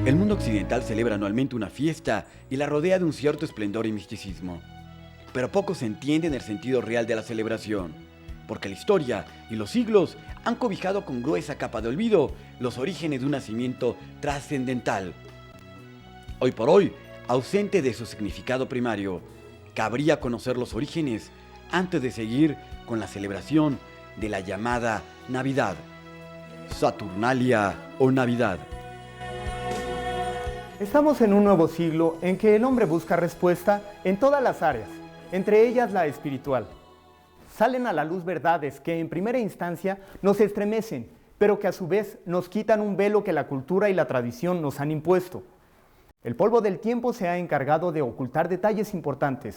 El mundo occidental celebra anualmente una fiesta y la rodea de un cierto esplendor y misticismo. Pero pocos entienden el sentido real de la celebración, porque la historia y los siglos han cobijado con gruesa capa de olvido los orígenes de un nacimiento trascendental. Hoy por hoy, ausente de su significado primario, cabría conocer los orígenes antes de seguir con la celebración de la llamada Navidad, Saturnalia o Navidad. Estamos en un nuevo siglo en que el hombre busca respuesta en todas las áreas, entre ellas la espiritual. Salen a la luz verdades que en primera instancia nos estremecen, pero que a su vez nos quitan un velo que la cultura y la tradición nos han impuesto. El polvo del tiempo se ha encargado de ocultar detalles importantes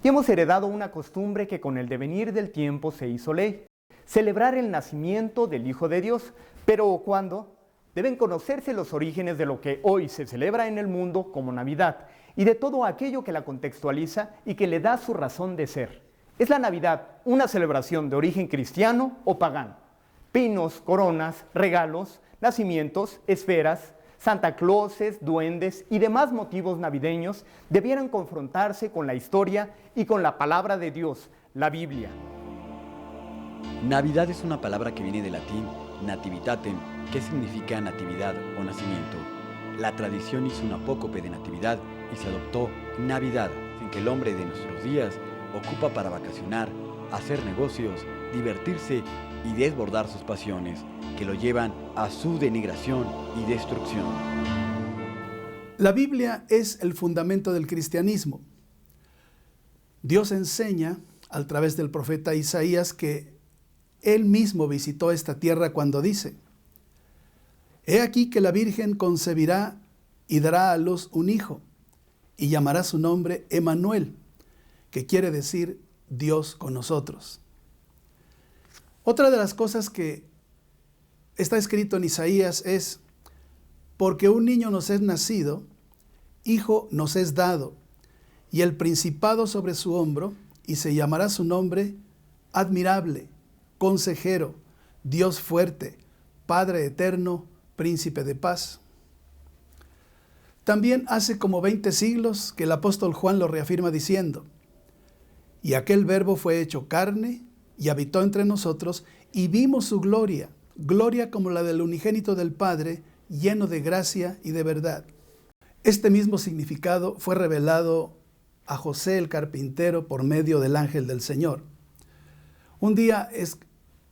y hemos heredado una costumbre que con el devenir del tiempo se hizo ley: celebrar el nacimiento del Hijo de Dios. Pero ¿cuándo? Deben conocerse los orígenes de lo que hoy se celebra en el mundo como Navidad y de todo aquello que la contextualiza y que le da su razón de ser. ¿Es la Navidad una celebración de origen cristiano o pagano? Pinos, coronas, regalos, nacimientos, esferas, Santa Clauses, duendes y demás motivos navideños debieran confrontarse con la historia y con la palabra de Dios, la Biblia. Navidad es una palabra que viene del latín nativitatem, que significa natividad o nacimiento. La tradición hizo un apócope de natividad y se adoptó Navidad, en que el hombre de nuestros días ocupa para vacacionar, hacer negocios, divertirse y desbordar sus pasiones, que lo llevan a su denigración y destrucción. La Biblia es el fundamento del cristianismo. Dios enseña a través del profeta Isaías que Él mismo visitó esta tierra cuando dice: He aquí que la Virgen concebirá y dará a luz un hijo, y llamará su nombre Emmanuel, que quiere decir Dios con nosotros. Otra de las cosas que está escrito en Isaías es: porque un niño nos es nacido, hijo nos es dado, y el principado sobre su hombro, y se llamará su nombre Admirable, Consejero, Dios fuerte, Padre eterno, Príncipe de paz. También hace como 20 siglos que el apóstol Juan lo reafirma diciendo: y aquel verbo fue hecho carne y habitó entre nosotros, y vimos su gloria, gloria como la del unigénito del Padre, lleno de gracia y de verdad. Este mismo significado fue revelado a José el carpintero por medio del ángel del Señor. Un día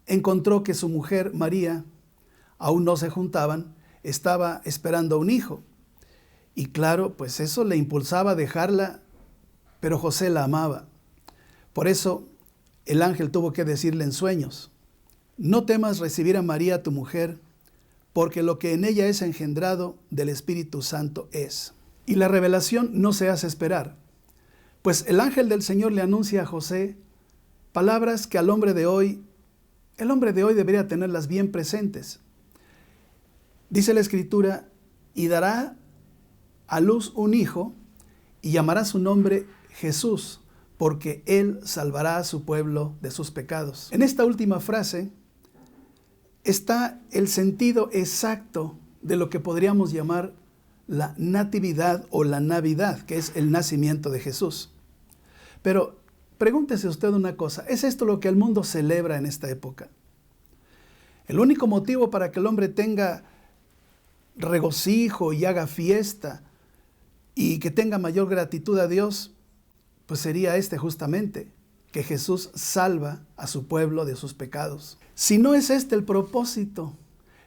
encontró que su mujer María, aún no se juntaban, estaba esperando un hijo. Y claro, pues eso le impulsaba a dejarla, pero José la amaba. Por eso el ángel tuvo que decirle en sueños: no temas recibir a María tu mujer, porque lo que en ella es engendrado del Espíritu Santo es. Y la revelación no se hace esperar, pues el ángel del Señor le anuncia a José palabras que el hombre de hoy debería tenerlas bien presentes. Dice la Escritura: y dará a luz un hijo, y llamará su nombre Jesús, porque Él salvará a su pueblo de sus pecados. En esta última frase está el sentido exacto de lo que podríamos llamar la natividad o la Navidad, que es el nacimiento de Jesús. Pero pregúntese usted una cosa: ¿es esto lo que el mundo celebra en esta época? El único motivo para que el hombre tenga regocijo y haga fiesta y que tenga mayor gratitud a Dios, pues sería justamente, que Jesús salva a su pueblo de sus pecados. Si no es este el propósito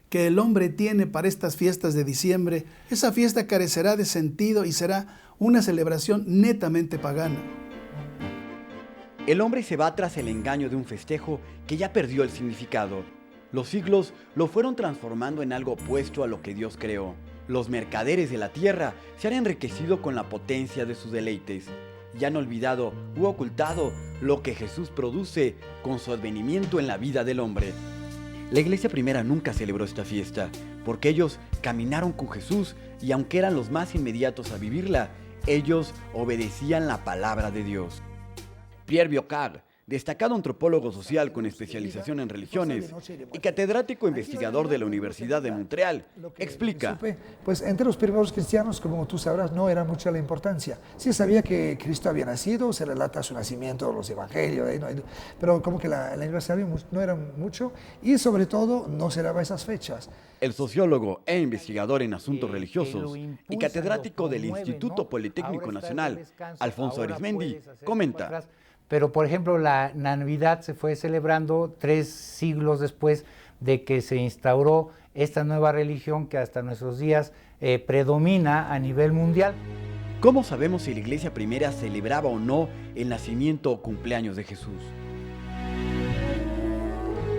que el hombre tiene para estas fiestas de diciembre, esa fiesta carecerá de sentido y será una celebración netamente pagana. El hombre se va tras el engaño de un festejo que ya perdió el significado. Los siglos lo fueron transformando en algo opuesto a lo que Dios creó. Los mercaderes de la tierra se han enriquecido con la potencia de sus deleites y han olvidado u ocultado lo que Jesús produce con su advenimiento en la vida del hombre. La iglesia primera nunca celebró esta fiesta, porque ellos caminaron con Jesús y aunque eran los más inmediatos a vivirla, ellos obedecían la palabra de Dios. Pierre Bocard destacado antropólogo social con especialización en religiones y catedrático investigador de la Universidad de Montreal, explica. Pues entre los primeros cristianos, como tú sabrás, no era mucha la importancia. Sí sabía que Cristo había nacido, se relata su nacimiento en los evangelios, pero como que la aniversario no era mucho y sobre todo no se daba esas fechas. El sociólogo e investigador en asuntos religiosos y catedrático del Instituto Politécnico Nacional, Alfonso Arizmendi, comenta. Pero, por ejemplo, la Navidad se fue celebrando 3 siglos después de que se instauró esta nueva religión que hasta nuestros días predomina a nivel mundial. ¿Cómo sabemos si la Iglesia primera celebraba o no el nacimiento o cumpleaños de Jesús?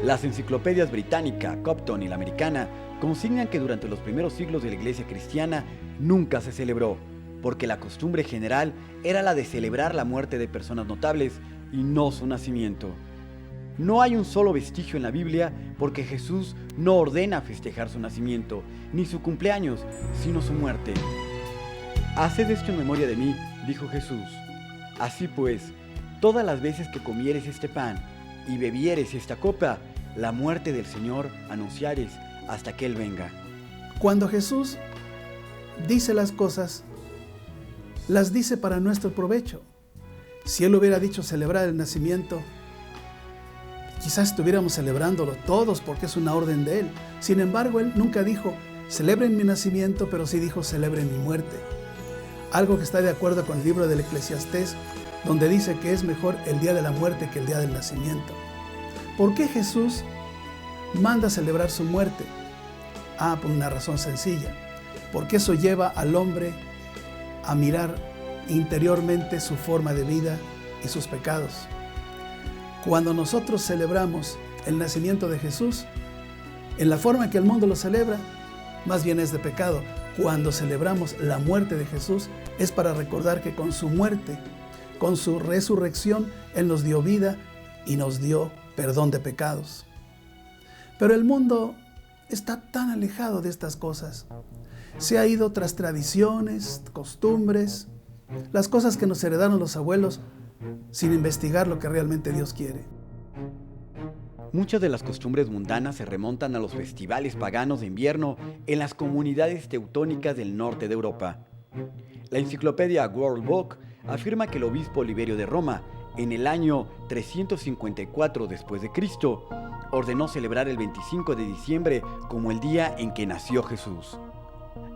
Las enciclopedias británica, Copton y la americana consignan que durante los primeros siglos de la Iglesia cristiana nunca se celebró, porque la costumbre general era la de celebrar la muerte de personas notables y no su nacimiento. No hay un solo vestigio en la Biblia porque Jesús no ordena festejar su nacimiento, ni su cumpleaños, sino su muerte. Haced esto en memoria de mí, dijo Jesús. Así pues, todas las veces que comieres este pan y bebieres esta copa, la muerte del Señor anunciares hasta que Él venga. Cuando Jesús dice las cosas, las dice para nuestro provecho. Si Él hubiera dicho celebrar el nacimiento, quizás estuviéramos celebrándolo todos porque es una orden de Él. Sin embargo, Él nunca dijo, celebren mi nacimiento, pero sí dijo, celebren mi muerte. Algo que está de acuerdo con el libro del Eclesiastés, donde dice que es mejor el día de la muerte que el día del nacimiento. ¿Por qué Jesús manda celebrar su muerte? Por una razón sencilla. Porque eso lleva al hombre a mirar interiormente su forma de vida y sus pecados. Cuando nosotros celebramos el nacimiento de Jesús, en la forma que el mundo lo celebra, más bien es de pecado. Cuando celebramos la muerte de Jesús, es para recordar que con su muerte, con su resurrección, Él nos dio vida y nos dio perdón de pecados. Pero el mundo está tan alejado de estas cosas. Se ha ido tras tradiciones, costumbres, las cosas que nos heredaron los abuelos, sin investigar lo que realmente Dios quiere. Muchas de las costumbres mundanas se remontan a los festivales paganos de invierno en las comunidades teutónicas del norte de Europa. La enciclopedia World Book afirma que el obispo Liberio de Roma, en el año 354 después de Cristo, ordenó celebrar el 25 de diciembre como el día en que nació Jesús.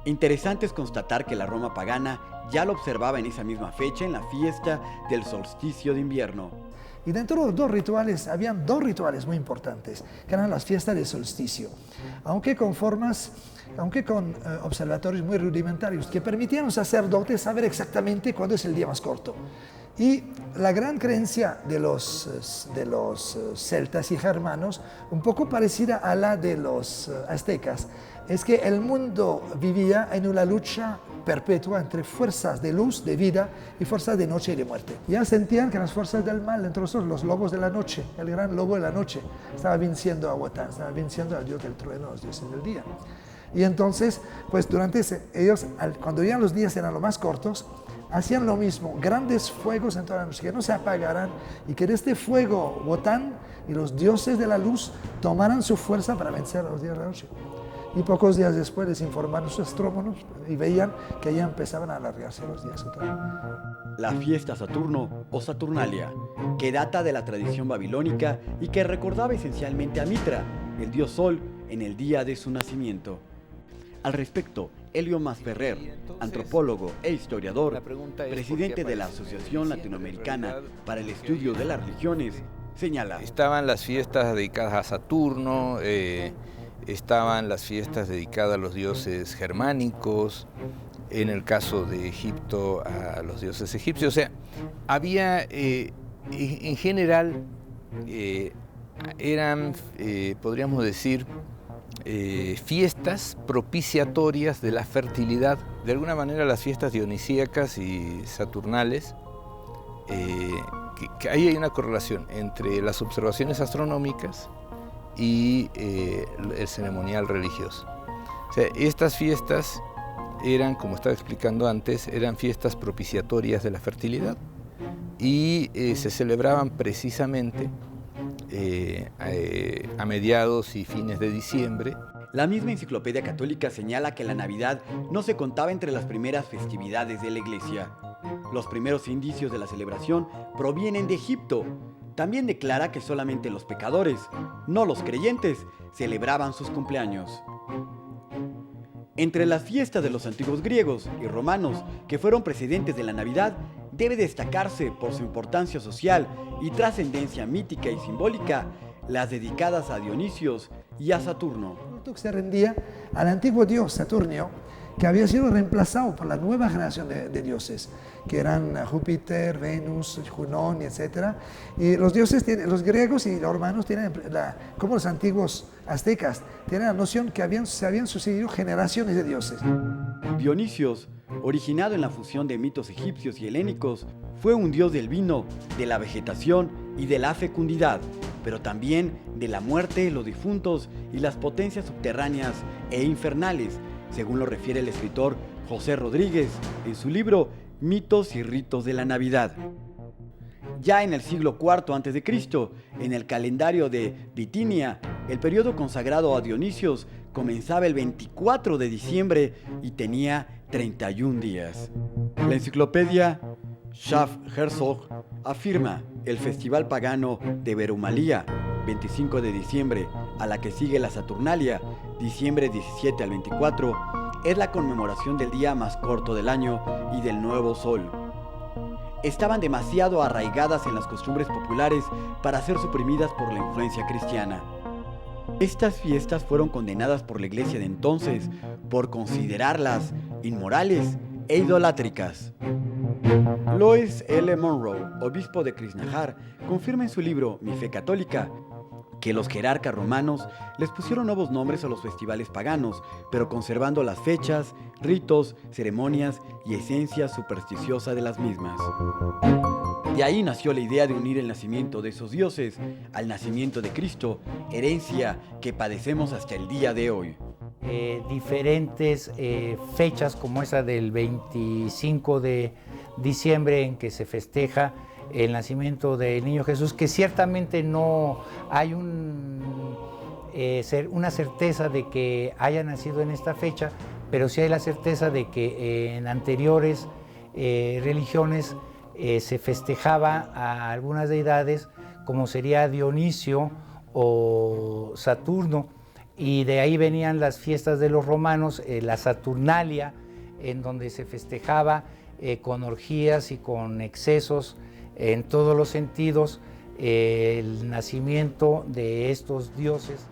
Interesante es constatar que la Roma pagana ya lo observaba en esa misma fecha en la fiesta del solsticio de invierno. Y dentro de los dos rituales, habían 2 rituales muy importantes, que eran las fiestas de solsticio, aunque con observatorios muy rudimentarios, que permitían a los sacerdotes saber exactamente cuándo es el día más corto. Y la gran creencia de los celtas y germanos, un poco parecida a la de los aztecas, es que el mundo vivía en una lucha perpetua entre fuerzas de luz, de vida, y fuerzas de noche y de muerte. Ya sentían que las fuerzas del mal, entre nosotros los lobos de la noche, el gran lobo de la noche, estaba venciendo a Wotan, estaba venciendo al dios del trueno, a los dioses del día. Y entonces, pues ellos, cuando ya los días eran lo más cortos, hacían lo mismo, grandes fuegos en toda la noche, que no se apagaran, y que de este fuego Wotan y los dioses de la luz tomaran su fuerza para vencer a los días de la noche. Y pocos días después les informaron sus astrónomos y veían que ya empezaban a alargarse los días otra vez. La fiesta Saturno o Saturnalia, que data de la tradición babilónica y que recordaba esencialmente a Mitra, el dios Sol, en el día de su nacimiento. Al respecto, Elio Masferrer, antropólogo e historiador, presidente de la Asociación Latinoamericana para el Estudio de las Religiones, señala: estaban las fiestas dedicadas a Saturno, estaban las fiestas dedicadas a los dioses germánicos, en el caso de Egipto a los dioses egipcios. O sea, había, en general, eran, podríamos decir, fiestas propiciatorias de la fertilidad. De alguna manera las fiestas dionisíacas y saturnales, que ahí hay una correlación entre las observaciones astronómicas y el ceremonial religioso. O sea, estas fiestas eran, como estaba explicando antes, eran fiestas propiciatorias de la fertilidad, y se celebraban precisamente a mediados y fines de diciembre. La misma Enciclopedia Católica señala que la Navidad no se contaba entre las primeras festividades de la Iglesia. Los primeros indicios de la celebración provienen de Egipto. También declara que solamente los pecadores, no los creyentes, celebraban sus cumpleaños. Entre las fiestas de los antiguos griegos y romanos que fueron precedentes de la Navidad, debe destacarse por su importancia social y trascendencia mítica y simbólica las dedicadas a Dionisios y a Saturno. Que se rendía al antiguo dios Saturnio, que había sido reemplazado por la nueva generación de dioses, que eran Júpiter, Venus, Junón, etc. Y los dioses, los griegos y los romanos tienen, como los antiguos aztecas, tienen la noción que se habían sucedido generaciones de dioses. Dionisios, originado en la fusión de mitos egipcios y helénicos, fue un dios del vino, de la vegetación y de la fecundidad, pero también de la muerte, los difuntos y las potencias subterráneas e infernales, según lo refiere el escritor José Rodríguez en su libro Mitos y ritos de la Navidad. Ya en el siglo IV a.C., en el calendario de Bitinia, el periodo consagrado a Dionisios comenzaba el 24 de diciembre y tenía 31 días. La enciclopedia Schaff-Herzog afirma: el festival pagano de Verumalia, 25 de diciembre, a la que sigue la Saturnalia, diciembre 17 al 24, es la conmemoración del día más corto del año y del nuevo sol. Estaban demasiado arraigadas en las costumbres populares para ser suprimidas por la influencia cristiana. Estas fiestas fueron condenadas por la Iglesia de entonces por considerarlas inmorales e idolátricas. Lois L. Monroe, obispo de Krishnahar, confirma en su libro Mi fe católica que los jerarcas romanos les pusieron nuevos nombres a los festivales paganos, pero conservando las fechas, ritos, ceremonias y esencia supersticiosa de las mismas. De ahí nació la idea de unir el nacimiento de esos dioses al nacimiento de Cristo, herencia que padecemos hasta el día de hoy. Diferentes fechas como esa del 25 de diciembre en que se festeja el nacimiento del niño Jesús, que ciertamente no hay una certeza de que haya nacido en esta fecha, pero sí hay la certeza de que en anteriores religiones se festejaba a algunas deidades, como sería Dionisio o Saturno, y de ahí venían las fiestas de los romanos, la Saturnalia, en donde se festejaba con orgías y con excesos en todos los sentidos el nacimiento de estos dioses.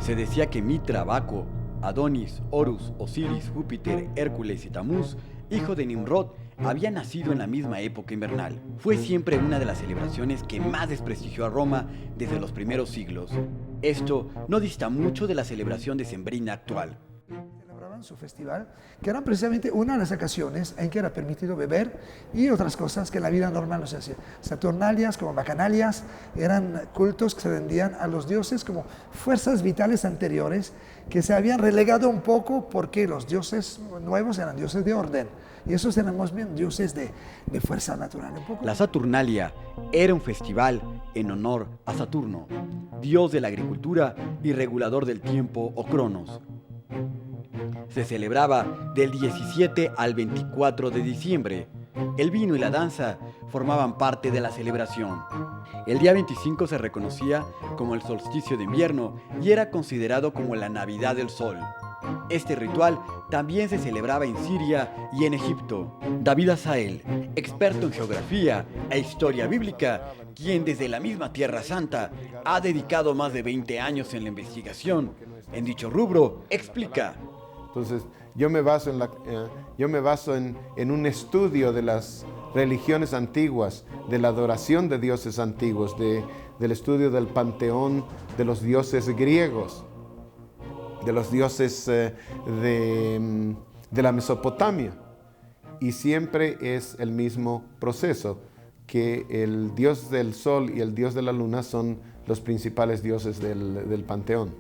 Se decía que Mitra, Baco, Adonis, Horus, Osiris, Júpiter, Hércules y Tamuz, hijo de Nimrod, había nacido en la misma época invernal. Fue siempre una de las celebraciones que más desprestigió a Roma desde los primeros siglos. Esto no dista mucho de la celebración decembrina actual. Celebraban su festival, que eran precisamente una de las ocasiones en que era permitido beber y otras cosas que en la vida normal no se hacía. Saturnalias como bacanalias eran cultos que se rendían a los dioses como fuerzas vitales anteriores que se habían relegado un poco porque los dioses nuevos eran dioses de orden y esos eran más bien dioses de fuerza natural. Un poco. La Saturnalia era un festival en honor a Saturno, dios de la agricultura y regulador del tiempo o Cronos. Se celebraba del 17 al 24 de diciembre. El vino y la danza formaban parte de la celebración. El día 25 se reconocía como el solsticio de invierno y era considerado como la Navidad del Sol. Este ritual también se celebraba en Siria y en Egipto. David Asael, experto en geografía e historia bíblica, quien desde la misma Tierra Santa ha dedicado más de 20 años en la investigación en dicho rubro, explica. Entonces, yo me baso en un estudio de las religiones antiguas, de la adoración de dioses antiguos, del estudio del panteón de los dioses griegos, de los dioses de la Mesopotamia. Y siempre es el mismo proceso, que el dios del sol y el dios de la luna son los principales dioses del panteón.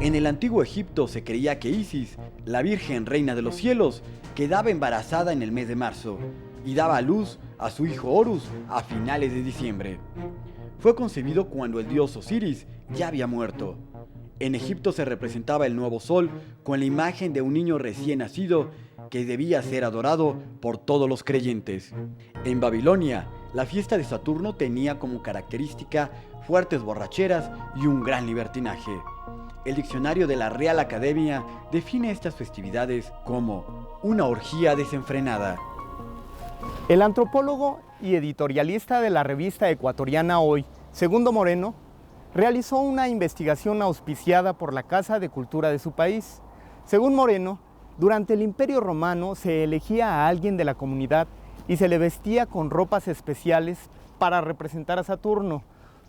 En el antiguo Egipto se creía que Isis, la Virgen Reina de los Cielos, quedaba embarazada en el mes de marzo. y daba a luz a su hijo Horus a finales de diciembre. Fue concebido cuando el dios Osiris ya había muerto. En Egipto se representaba el nuevo sol con la imagen de un niño recién nacido que debía ser adorado por todos los creyentes. En Babilonia, la fiesta de Saturno tenía como característica fuertes borracheras y un gran libertinaje. El diccionario de la Real Academia define estas festividades como una orgía desenfrenada. El antropólogo y editorialista de la revista ecuatoriana Hoy, Segundo Moreno, realizó una investigación auspiciada por la Casa de Cultura de su país. Según Moreno, durante el Imperio Romano se elegía a alguien de la comunidad y se le vestía con ropas especiales para representar a Saturno.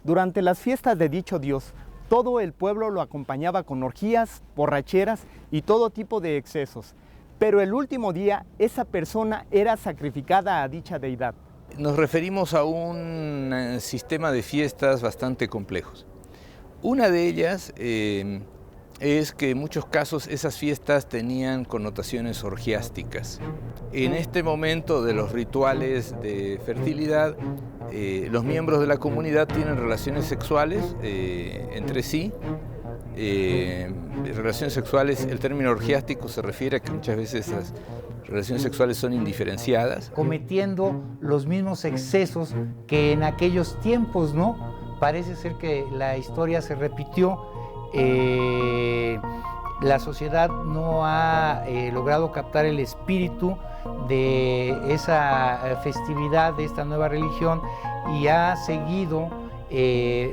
Durante las fiestas de dicho dios, todo el pueblo lo acompañaba con orgías, borracheras y todo tipo de excesos. Pero el último día, esa persona era sacrificada a dicha deidad. Nos referimos a un sistema de fiestas bastante complejos. Una de ellas es que en muchos casos esas fiestas tenían connotaciones orgiásticas. En este momento de los rituales de fertilidad, los miembros de la comunidad tienen relaciones sexuales entre sí. Relaciones sexuales, el término orgiástico se refiere a que muchas veces esas relaciones sexuales son indiferenciadas. Cometiendo los mismos excesos que en aquellos tiempos, ¿no? Parece ser que la historia se repitió. La sociedad no ha logrado captar el espíritu de esa festividad, de esta nueva religión, y ha seguido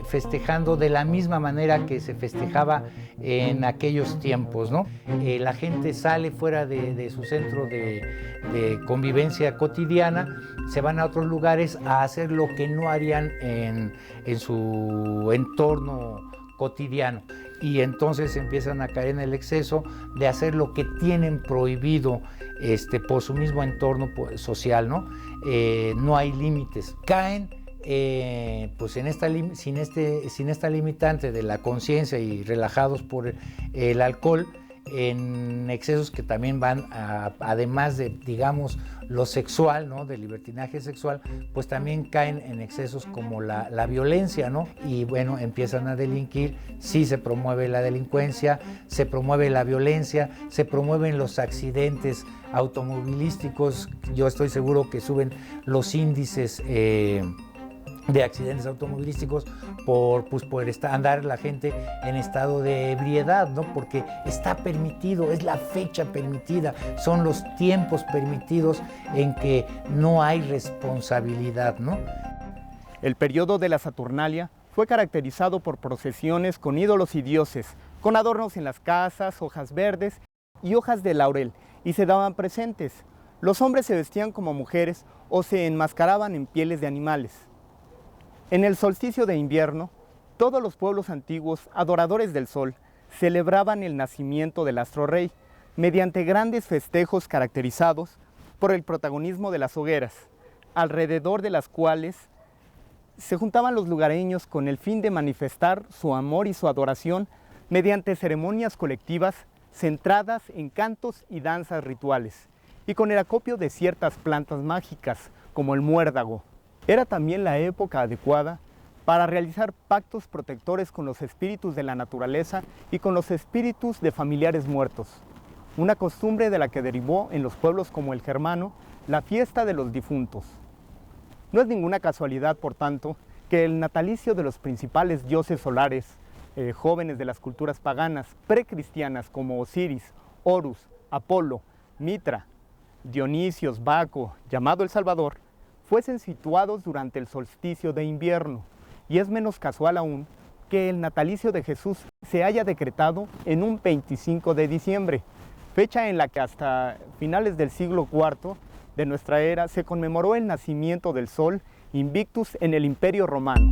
festejando de la misma manera que se festejaba en aquellos tiempos, ¿no? La gente sale fuera de su centro de convivencia cotidiana, se van a otros lugares a hacer lo que no harían en su entorno cotidiano, y entonces empiezan a caer en el exceso de hacer lo que tienen prohibido por su mismo entorno social, ¿no? No hay límites. Caen pues sin esta limitante de la conciencia y relajados por el alcohol, en excesos que también van además de, digamos, lo sexual, ¿no? Del libertinaje sexual, pues también caen en excesos como la violencia, ¿no? Y bueno, empiezan a delinquir. Sí, se promueve la delincuencia, se promueve la violencia, se promueven los accidentes automovilísticos. Yo estoy seguro que suben los índices de accidentes automovilísticos por andar la gente en estado de ebriedad, ¿no? Porque está permitido, es la fecha permitida, son los tiempos permitidos en que no hay responsabilidad, ¿no? El periodo de la Saturnalia fue caracterizado por procesiones con ídolos y dioses, con adornos en las casas, hojas verdes y hojas de laurel, y se daban presentes. Los hombres se vestían como mujeres o se enmascaraban en pieles de animales. En el solsticio de invierno, todos los pueblos antiguos, adoradores del sol, celebraban el nacimiento del astro rey mediante grandes festejos caracterizados por el protagonismo de las hogueras, alrededor de las cuales se juntaban los lugareños con el fin de manifestar su amor y su adoración mediante ceremonias colectivas centradas en cantos y danzas rituales, y con el acopio de ciertas plantas mágicas, como el muérdago. Era también la época adecuada para realizar pactos protectores con los espíritus de la naturaleza y con los espíritus de familiares muertos, una costumbre de la que derivó en los pueblos como el germano la fiesta de los difuntos. No es ninguna casualidad, por tanto, que el natalicio de los principales dioses solares, jóvenes de las culturas paganas precristianas como Osiris, Horus, Apolo, Mitra, Dionisios, Baco, llamado el Salvador, fuesen situados durante el solsticio de invierno, y es menos casual aún que el natalicio de Jesús se haya decretado en un 25 de diciembre, fecha en la que hasta finales del siglo IV de nuestra era se conmemoró el nacimiento del sol Invictus en el Imperio Romano.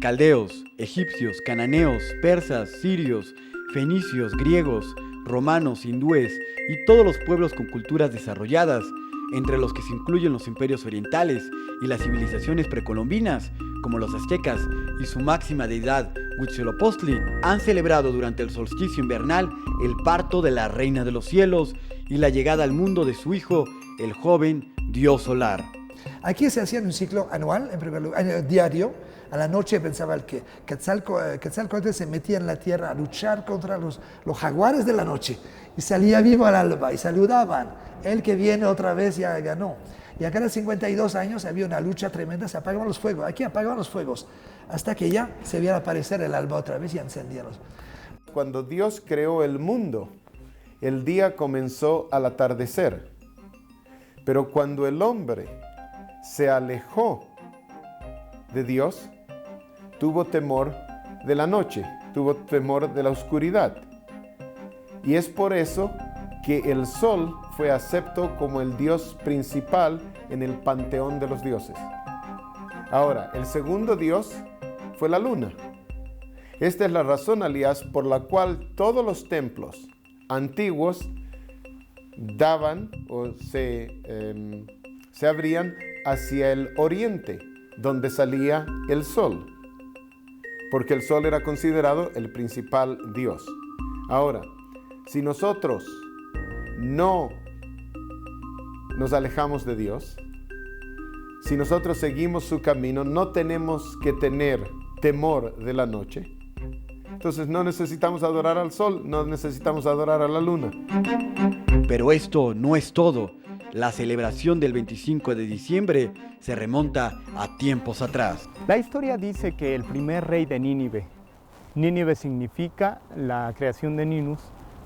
Caldeos, egipcios, cananeos, persas, sirios, fenicios, griegos, romanos, hindúes y todos los pueblos con culturas desarrolladas, entre los que se incluyen los imperios orientales y las civilizaciones precolombinas, como los aztecas y su máxima deidad Huitzilopochtli, han celebrado durante el solsticio invernal el parto de la Reina de los Cielos y la llegada al mundo de su hijo, el joven dios solar. Aquí se hacía un ciclo anual, en primer lugar, diario. A la noche pensaba que Quetzalcóatl se metía en la tierra a luchar contra los jaguares de la noche y salía vivo al alba y saludaban. El que viene otra vez ya ganó. Y a cada 52 años había una lucha tremenda, se apagaban los fuegos. Aquí apagaban los fuegos hasta que ya se viera aparecer el alba otra vez y encendían los. Cuando Dios creó el mundo, el día comenzó al atardecer. Pero cuando el hombre se alejó de Dios, tuvo temor de la noche, tuvo temor de la oscuridad. Y es por eso que el sol fue acepto como el dios principal en el panteón de los dioses. Ahora, el segundo dios fue la luna. Esta es la razón, Elías, por la cual todos los templos antiguos daban o se abrían hacia el oriente, donde salía el sol, porque el sol era considerado el principal dios. Ahora, si nosotros no nos alejamos de Dios, si nosotros seguimos su camino, no tenemos que tener temor de la noche. Entonces no necesitamos adorar al sol, no necesitamos adorar a la luna. Pero esto no es todo. La celebración del 25 de diciembre se remonta a tiempos atrás. La historia dice que el primer rey de Nínive, Nínive significa la creación de Ninus,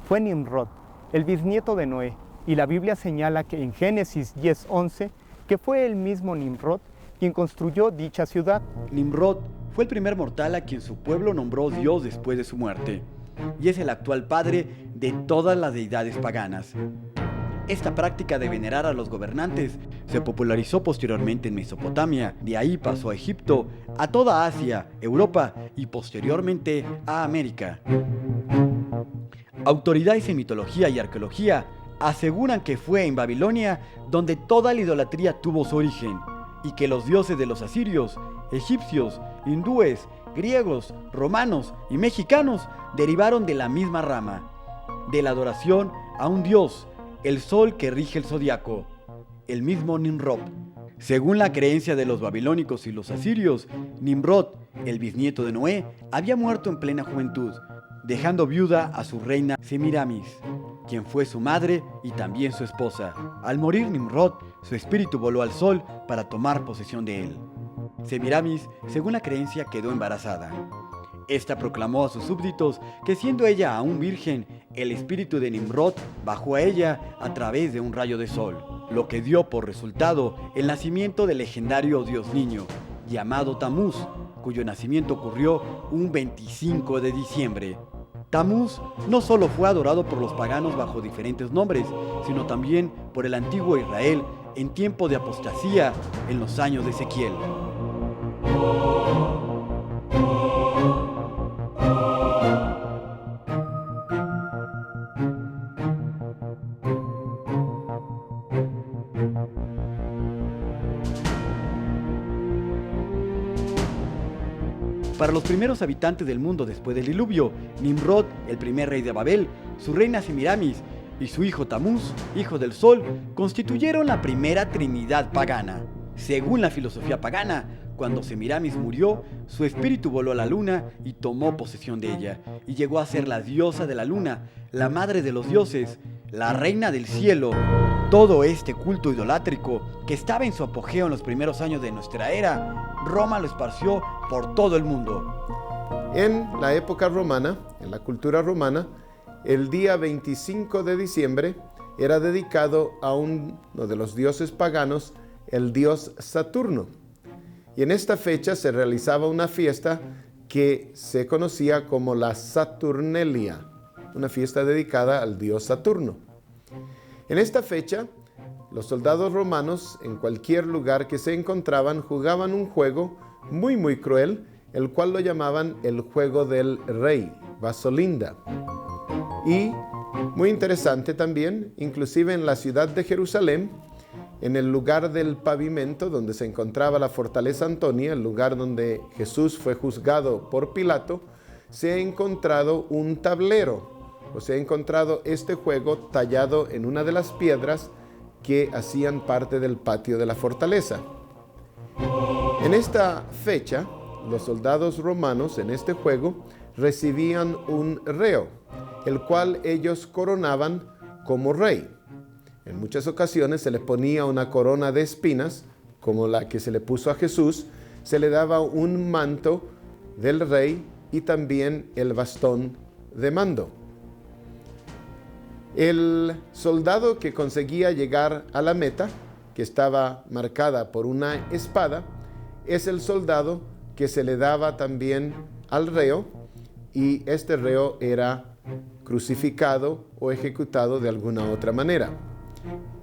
fue Nimrod, el bisnieto de Noé, y la Biblia señala que en Génesis 10:11 que fue el mismo Nimrod quien construyó dicha ciudad. Nimrod fue el primer mortal a quien su pueblo nombró Dios después de su muerte, y es el actual padre de todas las deidades paganas. Esta práctica de venerar a los gobernantes se popularizó posteriormente en Mesopotamia, de ahí pasó a Egipto, a toda Asia, Europa y posteriormente a América. Autoridades en mitología y arqueología aseguran que fue en Babilonia donde toda la idolatría tuvo su origen, y que los dioses de los asirios, egipcios, hindúes, griegos, romanos y mexicanos derivaron de la misma rama, de la adoración a un dios, el sol que rige el zodiaco, el mismo Nimrod. Según la creencia de los babilónicos y los asirios, Nimrod, el bisnieto de Noé, había muerto en plena juventud, dejando viuda a su reina Semiramis, quien fue su madre y también su esposa. Al morir Nimrod, su espíritu voló al sol para tomar posesión de él. Semiramis, según la creencia, quedó embarazada. Esta proclamó a sus súbditos que, siendo ella aún virgen, el espíritu de Nimrod bajó a ella a través de un rayo de sol, lo que dio por resultado el nacimiento del legendario dios niño, llamado Tamuz, cuyo nacimiento ocurrió un 25 de diciembre. Tamuz no solo fue adorado por los paganos bajo diferentes nombres, sino también por el antiguo Israel en tiempo de apostasía en los años de Ezequiel. Para los primeros habitantes del mundo después del diluvio, Nimrod, el primer rey de Babel, su reina Semiramis y su hijo Tamuz, hijo del sol, constituyeron la primera trinidad pagana. Según la filosofía pagana, cuando Semiramis murió, su espíritu voló a la luna y tomó posesión de ella, y llegó a ser la diosa de la luna, la madre de los dioses, la reina del cielo. Todo este culto idolátrico, que estaba en su apogeo en los primeros años de nuestra era, Roma lo esparció por todo el mundo. En la época romana, en la cultura romana, el día 25 de diciembre era dedicado a uno de los dioses paganos, el dios Saturno. Y en esta fecha se realizaba una fiesta que se conocía como la Saturnalia, una fiesta dedicada al dios Saturno. En esta fecha, los soldados romanos, en cualquier lugar que se encontraban, jugaban un juego muy cruel, el cual lo llamaban el juego del rey, Vasolinda. Y muy interesante también, inclusive en la ciudad de Jerusalén, en el lugar del pavimento donde se encontraba la fortaleza Antonia, el lugar donde Jesús fue juzgado por Pilato, se ha encontrado un tablero, o se ha encontrado este juego tallado en una de las piedras que hacían parte del patio de la fortaleza. En esta fecha, los soldados romanos en este juego recibían un reo, el cual ellos coronaban como rey. En muchas ocasiones se le ponía una corona de espinas, como la que se le puso a Jesús, se le daba un manto del rey y también el bastón de mando. El soldado que conseguía llegar a la meta, que estaba marcada por una espada, es el soldado que se le daba también al reo, y este reo era crucificado o ejecutado de alguna otra manera.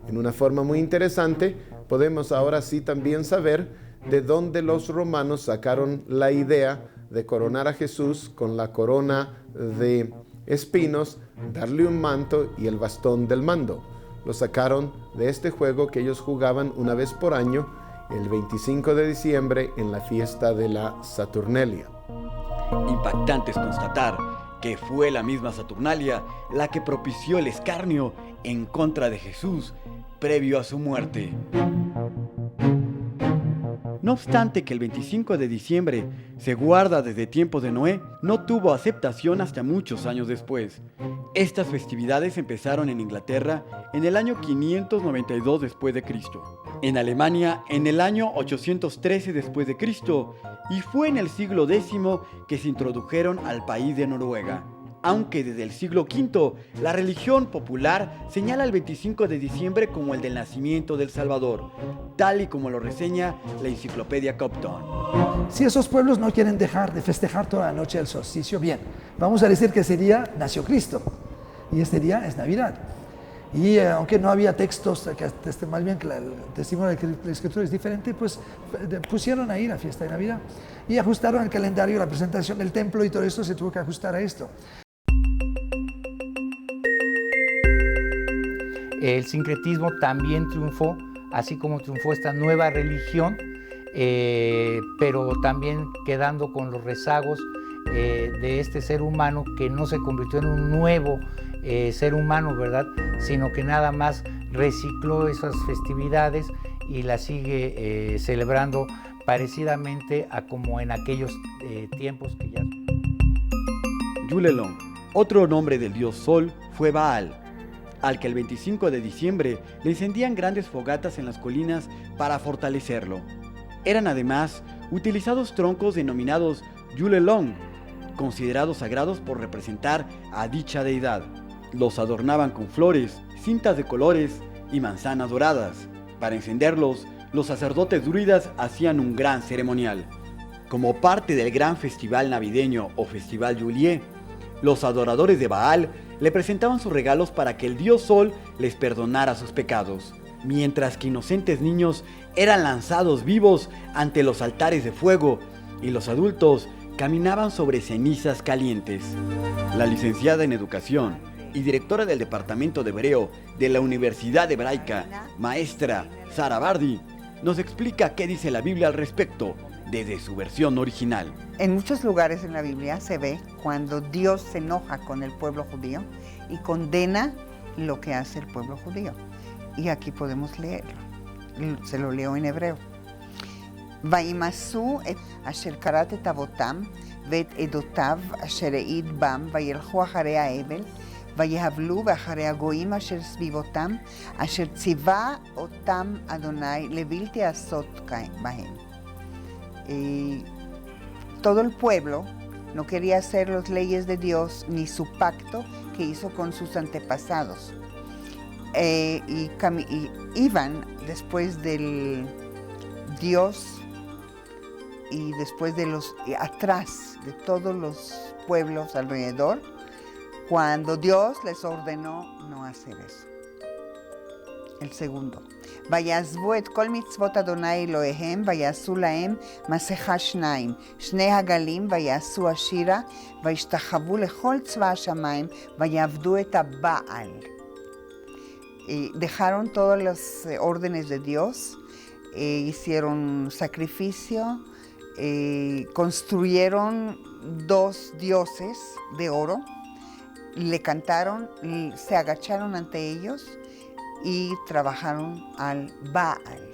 En una forma muy interesante, podemos ahora sí también saber de dónde los romanos sacaron la idea de coronar a Jesús con la corona de espinos, darle un manto y el bastón del mando. Lo sacaron de este juego que ellos jugaban una vez por año, el 25 de diciembre, en la fiesta de la Saturnalia. Impactante es constatar que fue la misma Saturnalia la que propició el escarnio en contra de Jesús previo a su muerte. No obstante que el 25 de diciembre se guarda desde tiempos de Noé, no tuvo aceptación hasta muchos años después. Estas festividades empezaron en Inglaterra en el año 592 después de Cristo, en Alemania en el año 813 después de Cristo, y fue en el siglo X que se introdujeron al país de Noruega. Aunque desde el siglo V, la religión popular señala el 25 de diciembre como el del nacimiento del Salvador, tal y como lo reseña la enciclopedia Copton. Si esos pueblos no quieren dejar de festejar toda la noche el solsticio, bien, vamos a decir que ese día nació Cristo y este día es Navidad. Y aunque no había textos, que más bien que el testimonio de la Escritura es diferente, pues pusieron ahí la fiesta de Navidad y ajustaron el calendario, la presentación del templo y todo esto se tuvo que ajustar a esto. El sincretismo también triunfó, así como triunfó esta nueva religión, pero también quedando con los rezagos de este ser humano que no se convirtió en un nuevo ser humano, ¿verdad? Sino que nada más recicló esas festividades y las sigue celebrando parecidamente a como en aquellos tiempos que ya... Yule-lon, otro nombre del dios Sol, fue Baal, al que el 25 de diciembre le encendían grandes fogatas en las colinas para fortalecerlo. Eran además utilizados troncos denominados Yule-lon, considerados sagrados por representar a dicha deidad. Los adornaban con flores, cintas de colores y manzanas doradas. Para encenderlos, los sacerdotes druidas hacían un gran ceremonial. Como parte del gran festival navideño o festival Julié, los adoradores de Baal le presentaban sus regalos para que el dios Sol les perdonara sus pecados, mientras que inocentes niños eran lanzados vivos ante los altares de fuego y los adultos caminaban sobre cenizas calientes. La licenciada en Educación y directora del Departamento de Hebreo de la Universidad Hebraica, maestra Sara Bardi, nos explica qué dice la Biblia al respecto desde su versión original. En muchos lugares en la Biblia se ve cuando Dios se enoja con el pueblo judío y condena lo que hace el pueblo judío. Y aquí podemos leerlo. Se lo leo en hebreo. וימסו את אשר כרת את אבותם ואת עדותיו אשר העיד בם וילכו אחרי האבל ויהבלו באחרי הגויים אשר סביבותם אשר ציווה אותם אדוני לבלתי עשות בהם. Todo el pueblo no quería hacer las leyes de Dios ni su pacto que hizo con sus antepasados. Y iban después del Dios y después de atrás de todos los pueblos alrededor, cuando Dios les ordenó no hacer eso. El segundo. ויעזבו את כל מצוות אדוני אלוהיהם, ויעשו להם מסכה שניים, שני הגלים, ויעשו השירה, וישתחוו לכל צבא השמיים, ויעבדו את הבעל. Dejaron todas las órdenes de Dios, hicieron sacrificio, construyeron 2 dioses de oro, le cantaron, se agacharon ante ellos y trabajaron al Baal.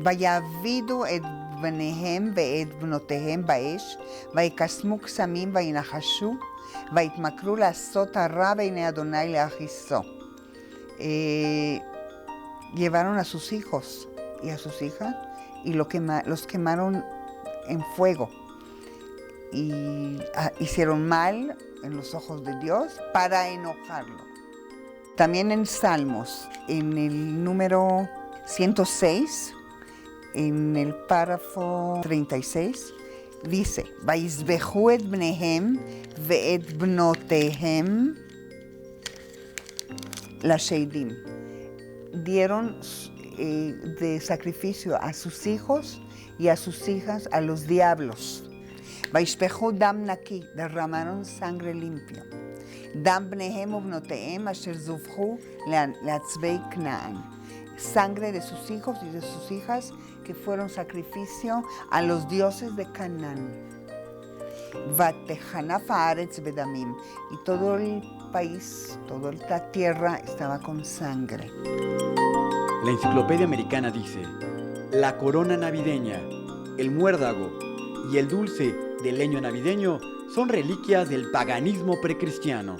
ויעבידו את בניהם ואת בנותיהם באש, ויקסמו קסמים וינחשו, ויתמכרו לעשות הרע בעיני אדוני להכעיסו. Llevaron a sus hijos y a sus hijas y los quemaron en fuego. Y hicieron mal en los ojos de Dios para enojarlo. También en Salmos, en el número 106, en el párrafo 36, dice, Vaizbehu et bnehem ve'et bnotehem lasheidim. Dieron de sacrificio a sus hijos y a sus hijas a los diablos. Vaishpehu dam naki, derramaron sangre limpio. Dam bnehem ubnotehem asher zuvhu leatzvei Knaan. Sangre de sus hijos y de sus hijas que fueron sacrificio a los dioses de Canaán. Vatehanaf haaretz bedamim. Y todo el país, toda la tierra estaba con sangre. La Enciclopedia Americana dice, la corona navideña, el muérdago y el dulce de leño navideño son reliquias del paganismo precristiano.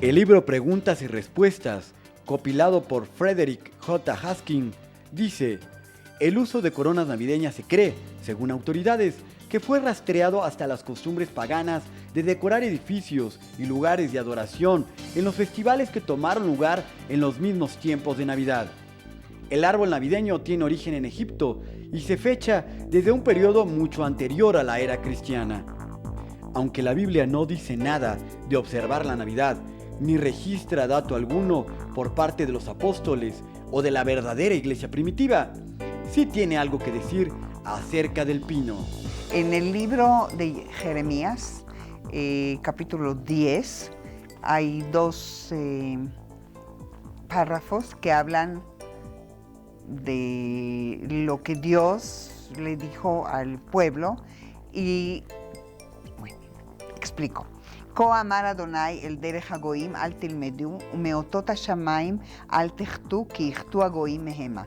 El libro Preguntas y Respuestas, compilado por Frederick J. Haskin, dice, el uso de coronas navideñas se cree, según autoridades, que fue rastreado hasta las costumbres paganas de decorar edificios y lugares de adoración en los festivales que tomaron lugar en los mismos tiempos de Navidad. El árbol navideño tiene origen en Egipto y se fecha desde un periodo mucho anterior a la era cristiana. Aunque la Biblia no dice nada de observar la Navidad, ni registra dato alguno por parte de los apóstoles o de la verdadera iglesia primitiva, sí tiene algo que decir acerca del pino. En el libro de Jeremías, capítulo 10, hay dos párrafos que hablan de lo que Dios le dijo al pueblo y, bueno, explico. כה אמר אדוני אל דרך הגויים אל תלמדו, ומאותות השמיים אל תחתו, כי יחתו הגויים מהמה.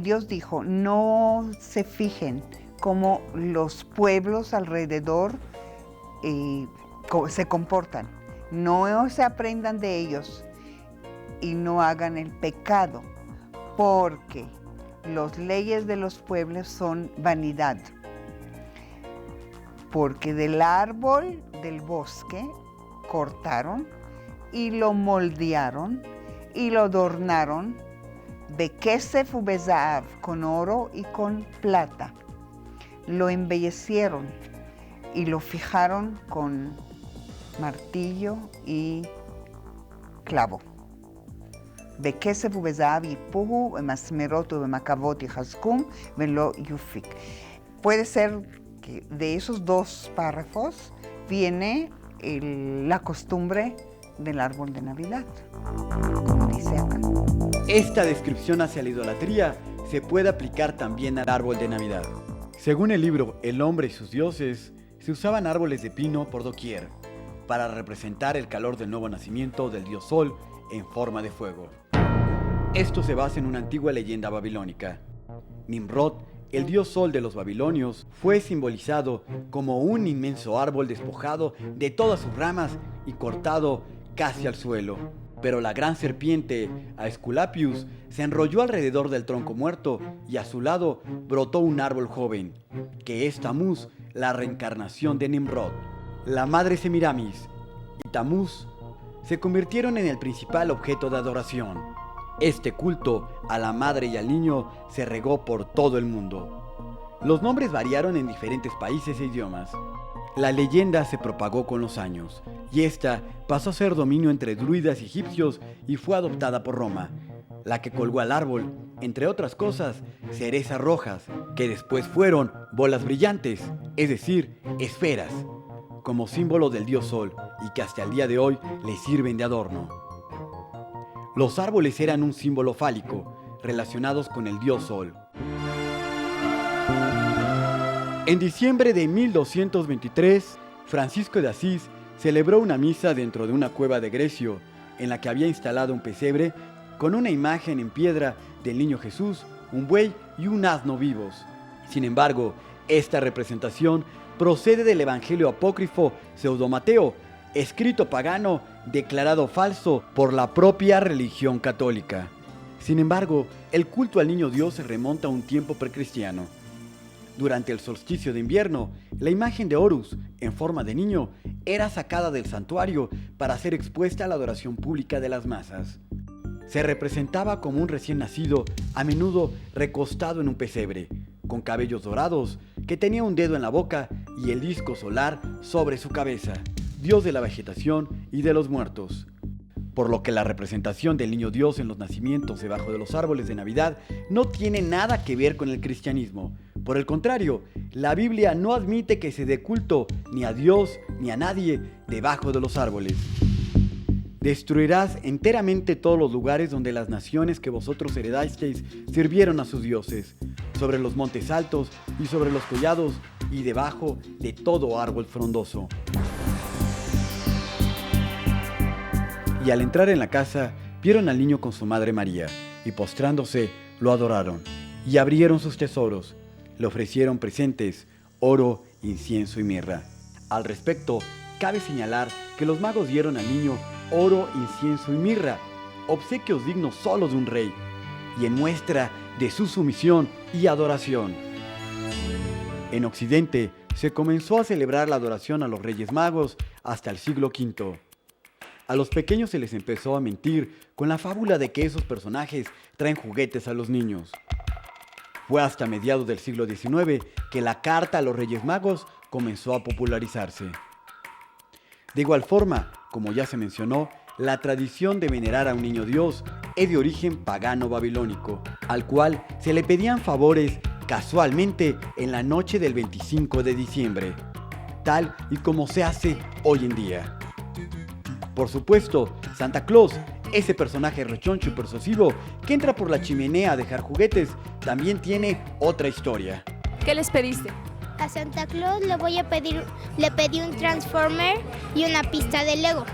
Dios dijo, no se fijen cómo los pueblos alrededor se comportan. No se aprendan de ellos y no hagan el pecado, porque las leyes de los pueblos son vanidad. Porque del árbol del bosque cortaron y lo moldearon y lo adornaron bekesef u bezahav, con oro y con plata. Lo embellecieron y lo fijaron con martillo y clavo. Bekesef u bezahav yipuhu bemasmerot u bemakavot yihazkum velo yufik. Puede ser que de esos dos párrafos viene la costumbre del árbol de Navidad, como dice acá. Esta descripción hacia la idolatría se puede aplicar también al árbol de Navidad. Según el libro El hombre y sus dioses, se usaban árboles de pino por doquier para representar el calor del nuevo nacimiento del dios Sol en forma de fuego. Esto se basa en una antigua leyenda babilónica. Nimrod, el dios Sol de los babilonios, fue simbolizado como un inmenso árbol despojado de todas sus ramas y cortado casi al suelo. Pero la gran serpiente, Aesculapius, se enrolló alrededor del tronco muerto y a su lado brotó un árbol joven, que es Tamuz, la reencarnación de Nimrod. La madre Semiramis y Tamuz se convirtieron en el principal objeto de adoración. Este culto a la madre y al niño se regó por todo el mundo. Los nombres variaron en diferentes países e idiomas. La leyenda se propagó con los años, y esta pasó a ser dominio entre druidas y egipcios y fue adoptada por Roma, la que colgó al árbol, entre otras cosas, cerezas rojas, que después fueron bolas brillantes, es decir, esferas, como símbolo del dios Sol y que hasta el día de hoy le sirven de adorno. Los árboles eran un símbolo fálico, relacionados con el dios Sol. En diciembre de 1223, Francisco de Asís celebró una misa dentro de una cueva de Grecio, en la que había instalado un pesebre con una imagen en piedra del niño Jesús, un buey y un asno vivos. Sin embargo, esta representación procede del Evangelio apócrifo Pseudo-Mateo, escrito pagano declarado falso por la propia religión católica. Sin embargo, el culto al niño Dios se remonta a un tiempo precristiano. Durante el solsticio de invierno, la imagen de Horus, en forma de niño, era sacada del santuario para ser expuesta a la adoración pública de las masas. Se representaba como un recién nacido, a menudo recostado en un pesebre, con cabellos dorados, que tenía un dedo en la boca y el disco solar sobre su cabeza, dios de la vegetación y de los muertos. Por lo que la representación del niño Dios en los nacimientos debajo de los árboles de Navidad no tiene nada que ver con el cristianismo. Por el contrario, la Biblia no admite que se dé culto ni a Dios ni a nadie debajo de los árboles. Destruirás enteramente todos los lugares donde las naciones que vosotros heredasteis sirvieron a sus dioses, sobre los montes altos y sobre los collados y debajo de todo árbol frondoso. Y al entrar en la casa, vieron al niño con su madre María, y postrándose, lo adoraron, y abrieron sus tesoros. Le ofrecieron presentes, oro, incienso y mirra. Al respecto, cabe señalar que los magos dieron al niño oro, incienso y mirra, obsequios dignos solo de un rey, y en muestra de su sumisión y adoración. En Occidente, se comenzó a celebrar la adoración a los Reyes Magos hasta el siglo V. A los pequeños se les empezó a mentir con la fábula de que esos personajes traen juguetes a los niños. Fue hasta mediados del siglo XIX que la carta a los Reyes Magos comenzó a popularizarse. De igual forma, como ya se mencionó, la tradición de venerar a un niño Dios es de origen pagano babilónico, al cual se le pedían favores casualmente en la noche del 25 de diciembre, tal y como se hace hoy en día. Por supuesto, Santa Claus, ese personaje rechoncho y persuasivo que entra por la chimenea a dejar juguetes, también tiene otra historia. ¿Qué les pediste? A Santa Claus le pedí un Transformer y una pista de Lego.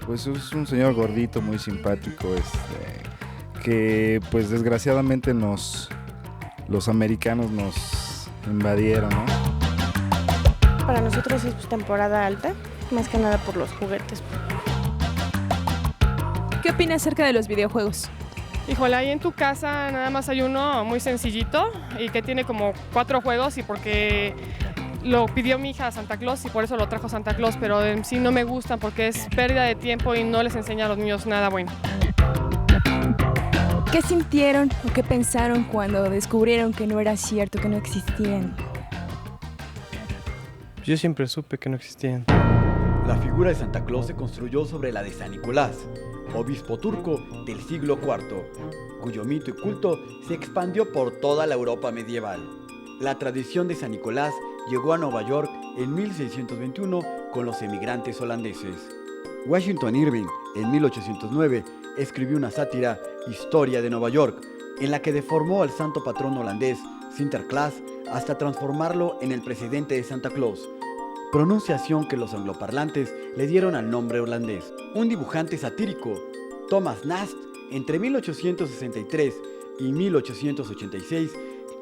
Pues es un señor gordito, muy simpático, que pues desgraciadamente los americanos nos invadieron, ¿no? Para nosotros es temporada alta, más que nada por los juguetes. ¿Qué opinas acerca de los videojuegos? Híjole, ahí en tu casa nada más hay uno muy sencillito y que tiene como 4 juegos y porque lo pidió mi hija a Santa Claus y por eso lo trajo Santa Claus, pero en sí no me gustan porque es pérdida de tiempo y no les enseña a los niños nada bueno. ¿Qué sintieron o qué pensaron cuando descubrieron que no era cierto, que no existían? Yo siempre supe que no existían. La figura de Santa Claus se construyó sobre la de San Nicolás, obispo turco del siglo IV, cuyo mito y culto se expandió por toda la Europa medieval. La tradición de San Nicolás llegó a Nueva York en 1621 con los emigrantes holandeses. Washington Irving, en 1809, escribió una sátira, Historia de Nueva York, en la que deformó al santo patrón holandés, Sinterklaas, hasta transformarlo en el presidente de Santa Claus, pronunciación que los angloparlantes le dieron al nombre holandés. Un dibujante satírico, Thomas Nast, entre 1863 y 1886,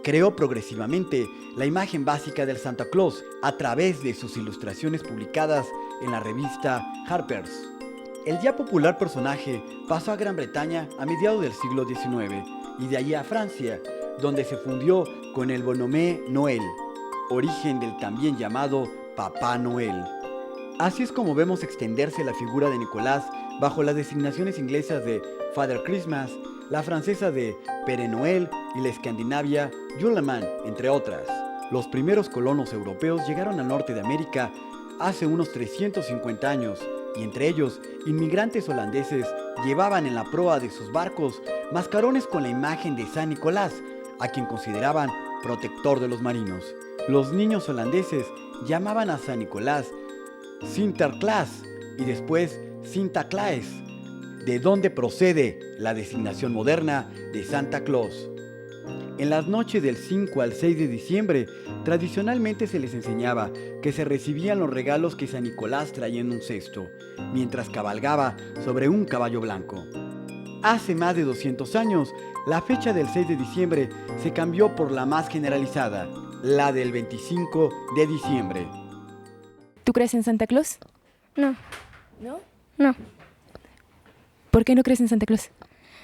creó progresivamente la imagen básica del Santa Claus a través de sus ilustraciones publicadas en la revista Harper's. El ya popular personaje pasó a Gran Bretaña a mediados del siglo XIX y de allí a Francia, donde se fundió con el bonhomie Noël, origen del también llamado Papá Noel. Así es como vemos extenderse la figura de Nicolás bajo las designaciones inglesas de Father Christmas, la francesa de Père Noël y la escandinavia Juleman, entre otras. Los primeros colonos europeos llegaron al norte de América hace unos 350 años y entre ellos inmigrantes holandeses llevaban en la proa de sus barcos mascarones con la imagen de San Nicolás, a quien consideraban protector de los marinos. Los niños holandeses llamaban a San Nicolás Sinterklaas y después Sinterklaas, de donde procede la designación moderna de Santa Claus. En las noches del 5 al 6 de diciembre, tradicionalmente se les enseñaba que se recibían los regalos que San Nicolás traía en un cesto, mientras cabalgaba sobre un caballo blanco. Hace más de 200 años, la fecha del 6 de diciembre se cambió por la más generalizada, la del 25 de diciembre. ¿Tú crees en Santa Claus? No. ¿No? No. ¿Por qué no crees en Santa Claus?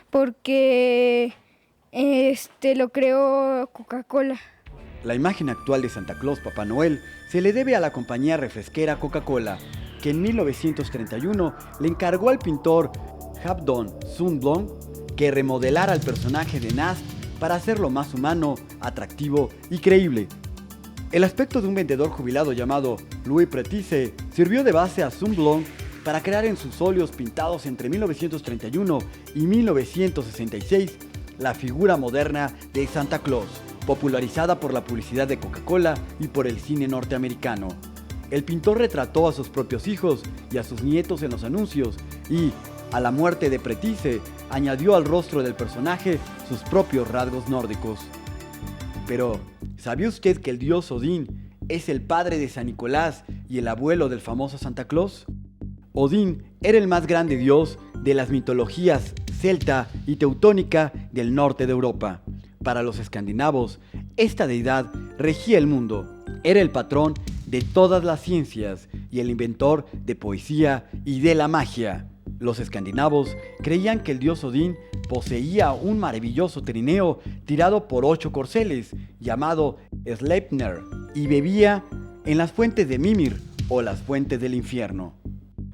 Porque lo creó Coca-Cola. La imagen actual de Santa Claus Papá Noel se le debe a la compañía refresquera Coca-Cola, que en 1931 le encargó al pintor Habdon Sundblom que remodelara el personaje de Nast para hacerlo más humano, atractivo y creíble. El aspecto de un vendedor jubilado llamado Louis Prétisse sirvió de base a Sundblom para crear en sus óleos pintados entre 1931 y 1966 la figura moderna de Santa Claus, popularizada por la publicidad de Coca-Cola y por el cine norteamericano. El pintor retrató a sus propios hijos y a sus nietos en los anuncios y, a la muerte de Prétisse, añadió al rostro del personaje sus propios rasgos nórdicos. Pero, ¿sabía usted que el dios Odín es el padre de San Nicolás y el abuelo del famoso Santa Claus? Odín era el más grande dios de las mitologías celta y teutónica del norte de Europa. Para los escandinavos, esta deidad regía el mundo, era el patrón de todas las ciencias y el inventor de poesía y de la magia. Los escandinavos creían que el dios Odín poseía un maravilloso trineo tirado por 8 corceles, llamado Sleipnir, y bebía en las fuentes de Mimir o las fuentes del infierno.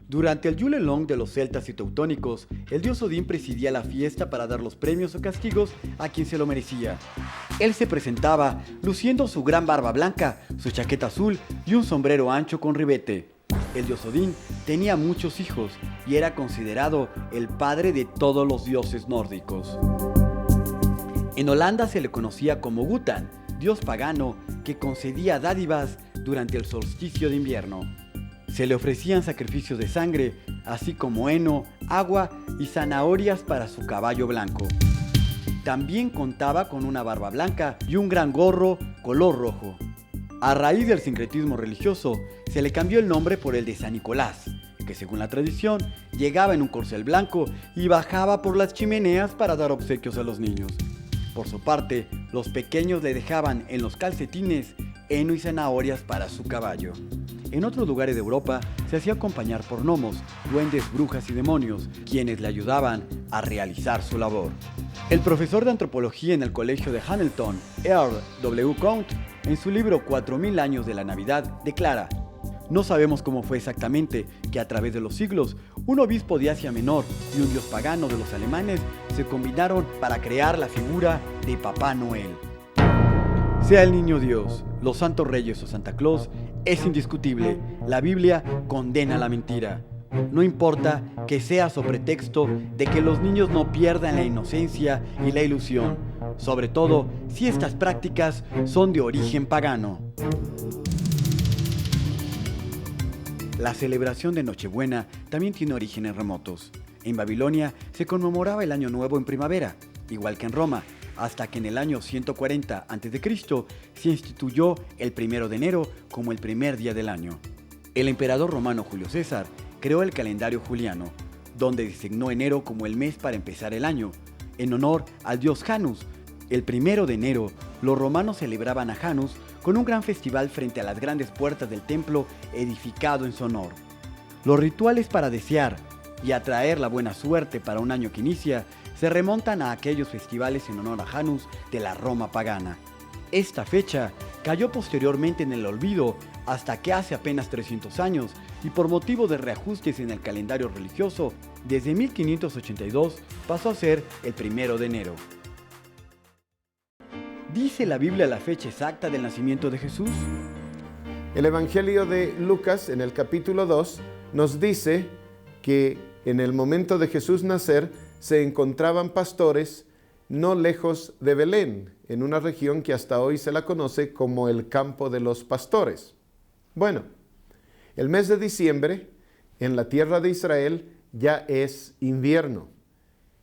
Durante el Yule Log de los celtas y teutónicos, el dios Odín presidía la fiesta para dar los premios o castigos a quien se lo merecía. Él se presentaba luciendo su gran barba blanca, su chaqueta azul y un sombrero ancho con ribete. El dios Odín tenía muchos hijos y era considerado el padre de todos los dioses nórdicos. En Holanda se le conocía como Wotan, dios pagano que concedía dádivas durante el solsticio de invierno. Se le ofrecían sacrificios de sangre, así como heno, agua y zanahorias para su caballo blanco. También contaba con una barba blanca y un gran gorro color rojo. A raíz del sincretismo religioso, se le cambió el nombre por el de San Nicolás, que según la tradición, llegaba en un corcel blanco y bajaba por las chimeneas para dar obsequios a los niños. Por su parte, los pequeños le dejaban en los calcetines heno y zanahorias para su caballo. En otros lugares de Europa se hacía acompañar por gnomos, duendes, brujas y demonios, quienes le ayudaban a realizar su labor. El profesor de antropología en el colegio de Hamilton, Earl W. Count, en su libro 4000 años de la Navidad, declara: no sabemos cómo fue exactamente que a través de los siglos un obispo de Asia Menor y un dios pagano de los alemanes se combinaron para crear la figura de Papá Noel. Sea el niño Dios, los santos reyes o Santa Claus, es indiscutible, la Biblia condena la mentira. No importa que sea sobre pretexto de que los niños no pierdan la inocencia y la ilusión, sobre todo si estas prácticas son de origen pagano. La celebración de Nochebuena también tiene orígenes remotos. En Babilonia se conmemoraba el Año Nuevo en primavera, igual que en Roma, hasta que en el año 140 a.C. se instituyó el 1 de enero como el primer día del año. El emperador romano Julio César creó el calendario juliano, donde designó enero como el mes para empezar el año, en honor al dios Janus. El 1 de enero, los romanos celebraban a Janus con un gran festival frente a las grandes puertas del templo edificado en su honor. Los rituales para desear y atraer la buena suerte para un año que inicia se remontan a aquellos festivales en honor a Janus de la Roma pagana. Esta fecha cayó posteriormente en el olvido hasta que hace apenas 300 años y por motivo de reajustes en el calendario religioso, desde 1582 pasó a ser el 1 de enero. ¿Dice la Biblia la fecha exacta del nacimiento de Jesús? El Evangelio de Lucas, en el capítulo 2, nos dice que en el momento de Jesús nacer se encontraban pastores no lejos de Belén, en una región que hasta hoy se la conoce como el campo de los pastores. Bueno, el mes de diciembre en la tierra de Israel ya es invierno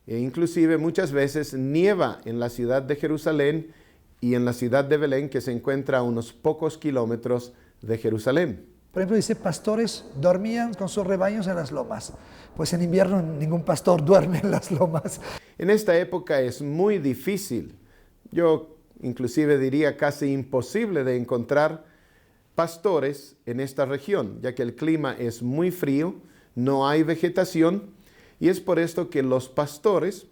e inclusive muchas veces nieva en la ciudad de Jerusalén y en la ciudad de Belén, que se encuentra a unos pocos kilómetros de Jerusalén. Por ejemplo, dice, pastores dormían con sus rebaños en las lomas. Pues en invierno ningún pastor duerme en las lomas. En esta época es muy difícil, yo inclusive diría casi imposible de encontrar pastores en esta región, ya que el clima es muy frío, no hay vegetación, y es por esto que los pastores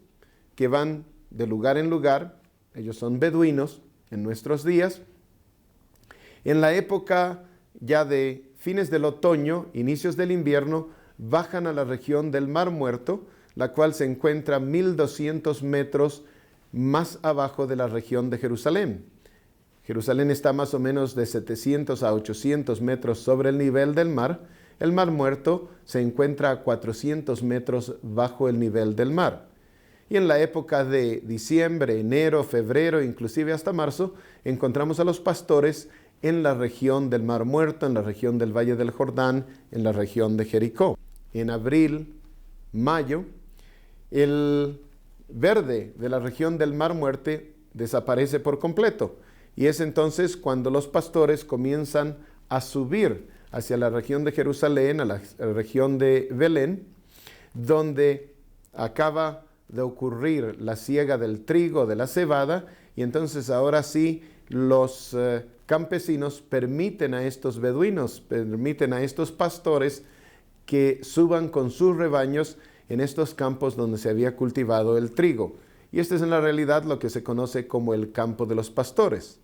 que van de lugar en lugar, ellos son beduinos en nuestros días, en la época ya de fines del otoño, inicios del invierno, bajan a la región del Mar Muerto, la cual se encuentra 1200 metros más abajo de la región de Jerusalén. Jerusalén está más o menos de 700 a 800 metros sobre el nivel del mar. El Mar Muerto se encuentra a 400 metros bajo el nivel del mar. Y en la época de diciembre, enero, febrero, inclusive hasta marzo, encontramos a los pastores en la región del Mar Muerto, en la región del Valle del Jordán, en la región de Jericó. En abril, mayo, el verde de la región del Mar Muerto desaparece por completo. Y es entonces cuando los pastores comienzan a subir hacia la región de Jerusalén, a la región de Belén, donde acaba de ocurrir la siega del trigo, de la cebada, y entonces ahora sí los campesinos permiten a estos beduinos, permiten a estos pastores que suban con sus rebaños en estos campos donde se había cultivado el trigo. Y este es en la realidad lo que se conoce como el campo de los pastores.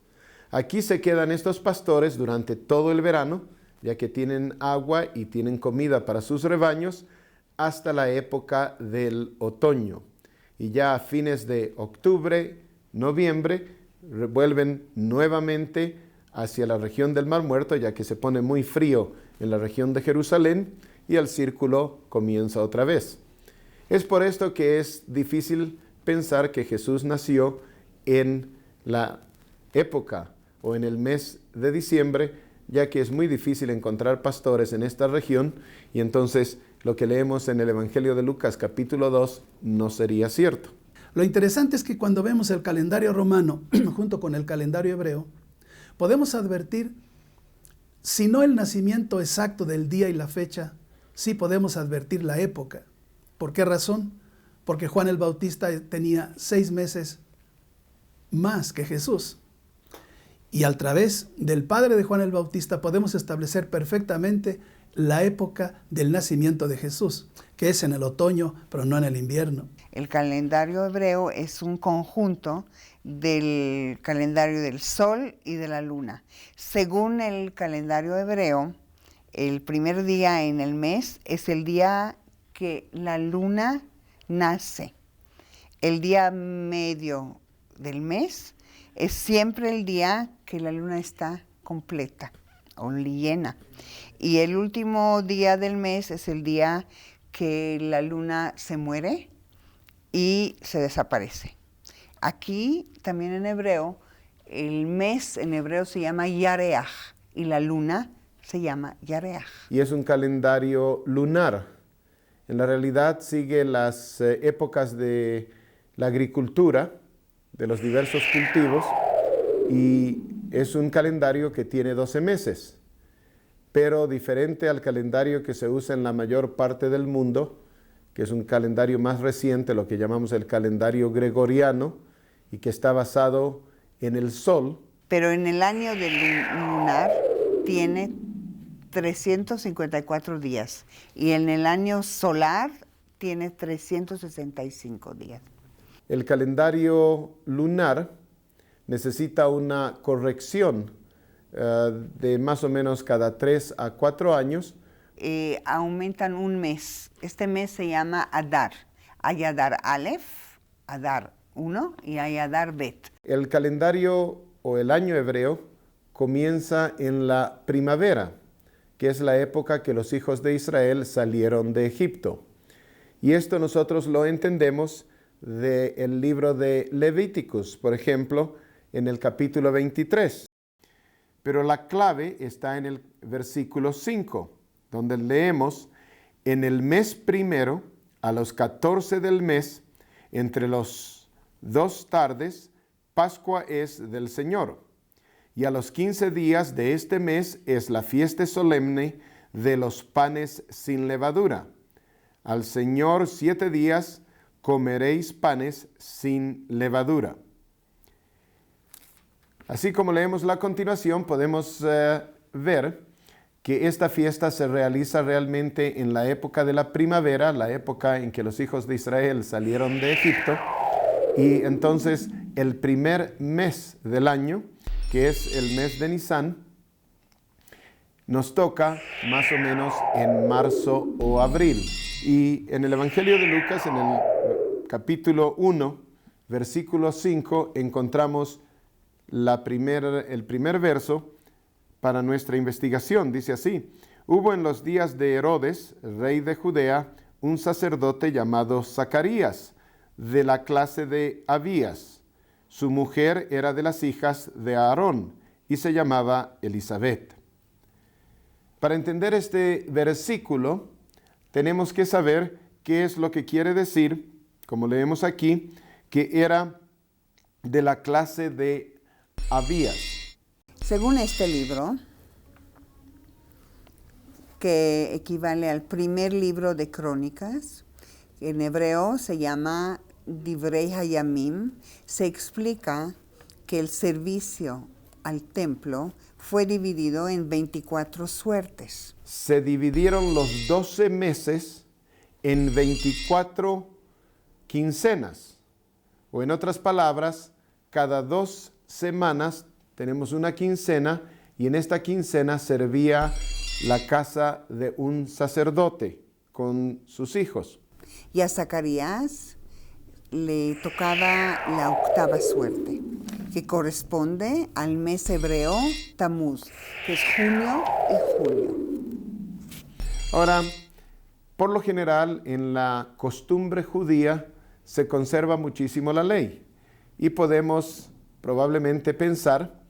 Aquí se quedan estos pastores durante todo el verano, ya que tienen agua y tienen comida para sus rebaños, hasta la época del otoño. Y ya a fines de octubre, noviembre, vuelven nuevamente hacia la región del Mar Muerto, ya que se pone muy frío en la región de Jerusalén, y el círculo comienza otra vez. Es por esto que es difícil pensar que Jesús nació en la época o en el mes de diciembre, ya que es muy difícil encontrar pastores en esta región, y entonces lo que leemos en el Evangelio de Lucas capítulo 2 no sería cierto. Lo interesante es que cuando vemos el calendario romano junto con el calendario hebreo, podemos advertir, si no el nacimiento exacto del día y la fecha, sí podemos advertir la época. ¿Por qué razón? Porque Juan el Bautista tenía 6 meses más que Jesús. Y a través del padre de Juan el Bautista podemos establecer perfectamente la época del nacimiento de Jesús, que es en el otoño, pero no en el invierno. El calendario hebreo es un conjunto del calendario del sol y de la luna. Según el calendario hebreo, el primer día en el mes es el día que la luna nace. El día medio del mes es siempre el día que la luna está completa o llena. Y el último día del mes es el día que la luna se muere y se desaparece. Aquí, también en hebreo, el mes en hebreo se llama Yareach y la luna se llama Yareach. Y es un calendario lunar. En la realidad sigue las épocas de la agricultura, de los diversos cultivos, y es un calendario que tiene 12 meses, pero diferente al calendario que se usa en la mayor parte del mundo, que es un calendario más reciente, lo que llamamos el calendario gregoriano, y que está basado en el sol. Pero en el año del lunar tiene 354 días, y en el año solar tiene 365 días. El calendario lunar necesita una corrección de más o menos cada 3 a 4 años. Aumentan un mes. Este mes se llama Adar. Hay Adar Aleph, Adar 1 y hay Adar Bet. El calendario o el año hebreo comienza en la primavera, que es la época que los hijos de Israel salieron de Egipto. Y esto nosotros lo entendemos del libro de Levíticos, por ejemplo, en el capítulo 23. Pero la clave está en el versículo 5, donde leemos: en el mes primero, a los 14 del mes, entre los 2 tardes, Pascua es del Señor. Y a los 15 días de este mes es la fiesta solemne de los panes sin levadura. Al Señor 7 días comeréis panes sin levadura. Así como leemos la continuación, podemos ver que esta fiesta se realiza realmente en la época de la primavera, la época en que los hijos de Israel salieron de Egipto. Y entonces el primer mes del año, que es el mes de Nisan, nos toca más o menos en marzo o abril. Y en el Evangelio de Lucas, en el capítulo 1, versículo 5, encontramos el primer verso para nuestra investigación. Dice así: hubo en los días de Herodes, rey de Judea, un sacerdote llamado Zacarías, de la clase de Abías. Su mujer era de las hijas de Aarón y se llamaba Elisabet. Para entender este versículo, tenemos que saber qué es lo que quiere decir, como leemos aquí, que era de la clase de Abías. Según este libro, que equivale al primer libro de Crónicas, en hebreo se llama Divrei Hayamim, se explica que el servicio al templo fue dividido en 24 suertes. Se dividieron los 12 meses en 24 quincenas, o en otras palabras, cada 2 semanas tenemos una quincena, y en esta quincena servía la casa de un sacerdote con sus hijos. Y a Zacarías le tocaba la octava suerte, que corresponde al mes hebreo Tamuz, que es junio y julio. Ahora, por lo general, en la costumbre judía se conserva muchísimo la ley, y podemos probablemente pensar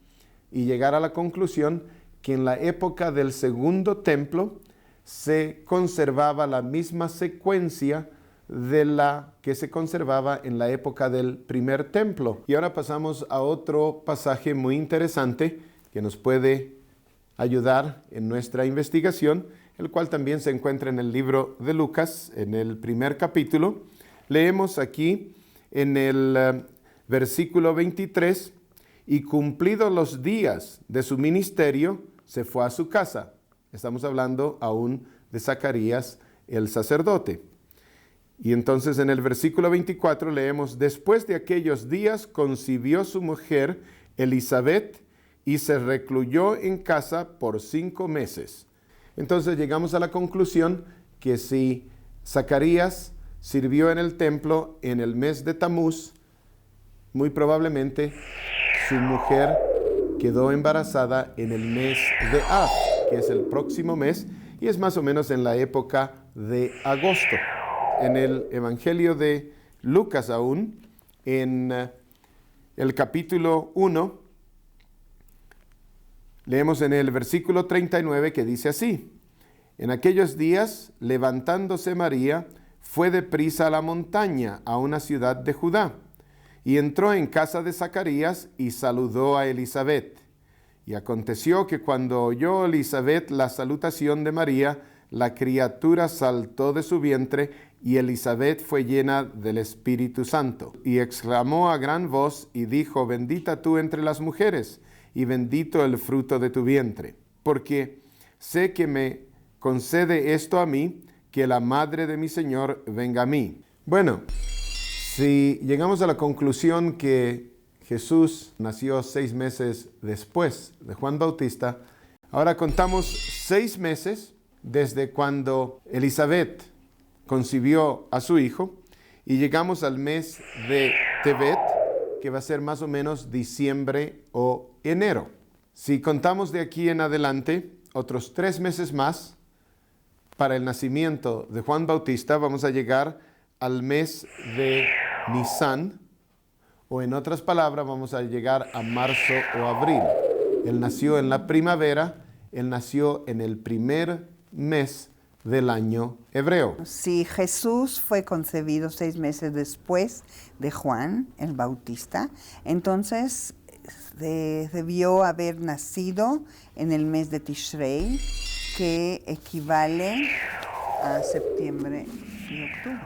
y llegar a la conclusión que en la época del segundo templo se conservaba la misma secuencia de la que se conservaba en la época del primer templo. Y ahora pasamos a otro pasaje muy interesante que nos puede ayudar en nuestra investigación, el cual también se encuentra en el libro de Lucas, en el primer capítulo. Leemos aquí en el versículo 23, y cumplidos los días de su ministerio, se fue a su casa. Estamos hablando aún de Zacarías, el sacerdote. Y entonces en el versículo 24 leemos: después de aquellos días concibió su mujer Elisabet y se recluyó en casa por 5 meses. Entonces llegamos a la conclusión que si Zacarías sirvió en el templo en el mes de Tamuz, muy probablemente su mujer quedó embarazada en el mes de Av, que es el próximo mes, y es más o menos en la época de agosto. En el Evangelio de Lucas aún, en el capítulo 1, leemos en el versículo 39 que dice así: en aquellos días, levantándose María, fue deprisa a la montaña, a una ciudad de Judá, y entró en casa de Zacarías y saludó a Elisabet. Y aconteció que cuando oyó Elisabet la salutación de María, la criatura saltó de su vientre, y Elisabet fue llena del Espíritu Santo. Y exclamó a gran voz y dijo: bendita tú entre las mujeres, y bendito el fruto de tu vientre. Porque sé que me concede esto a mí, que la madre de mi Señor venga a mí. Bueno, si llegamos a la conclusión que Jesús nació 6 meses después de Juan Bautista, ahora contamos 6 meses desde cuando Elisabet concibió a su hijo, y llegamos al mes de Tebet, que va a ser más o menos diciembre o enero. Si contamos de aquí en adelante otros 3 meses más para el nacimiento de Juan Bautista, vamos a llegar al mes de Nisan, o en otras palabras, vamos a llegar a marzo o abril. Él nació en la primavera, él nació en el primer mes del año hebreo. Sí, Jesús fue concebido 6 meses después de Juan el Bautista, entonces debió haber nacido en el mes de Tishrei, que equivale a septiembre y octubre.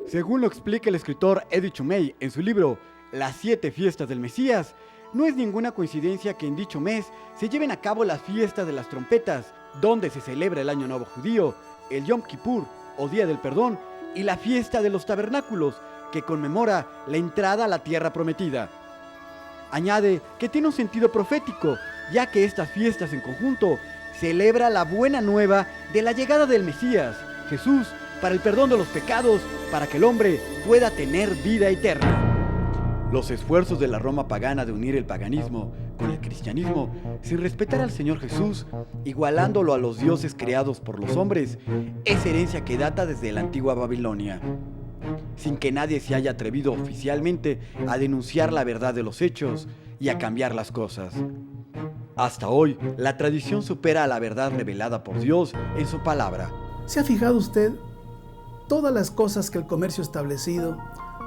Según lo explica el escritor Eddie Chumey en su libro Las 7 fiestas del Mesías, no es ninguna coincidencia que en dicho mes se lleven a cabo las fiestas de las trompetas, donde se celebra el Año Nuevo Judío, el Yom Kippur o Día del Perdón, y la fiesta de los tabernáculos, que conmemora la entrada a la tierra prometida. Añade que tiene un sentido profético, ya que estas fiestas en conjunto celebra la buena nueva de la llegada del Mesías, Jesús, para el perdón de los pecados, para que el hombre pueda tener vida eterna. Los esfuerzos de la Roma pagana de unir el paganismo con el cristianismo, sin respetar al Señor Jesús, igualándolo a los dioses creados por los hombres, es herencia que data desde la antigua Babilonia. Sin que nadie se haya atrevido oficialmente a denunciar la verdad de los hechos y a cambiar las cosas. Hasta hoy, la tradición supera a la verdad revelada por Dios en su palabra. ¿Se ha fijado usted todas las cosas que el comercio establecido,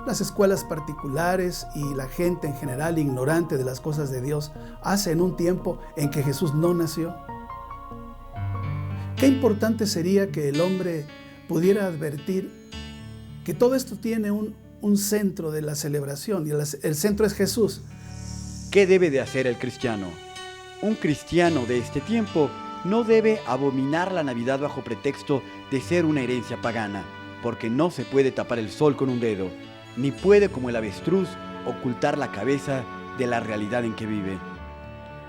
las escuelas particulares y la gente en general ignorante de las cosas de Dios hace en un tiempo en que Jesús no nació? Qué importante sería que el hombre pudiera advertir que todo esto tiene un centro de la celebración y el centro es Jesús. ¿Qué debe de hacer el cristiano? Un cristiano de este tiempo no debe abominar la Navidad bajo pretexto de ser una herencia pagana, porque no se puede tapar el sol con un dedo, ni puede, como el avestruz, ocultar la cabeza de la realidad en que vive.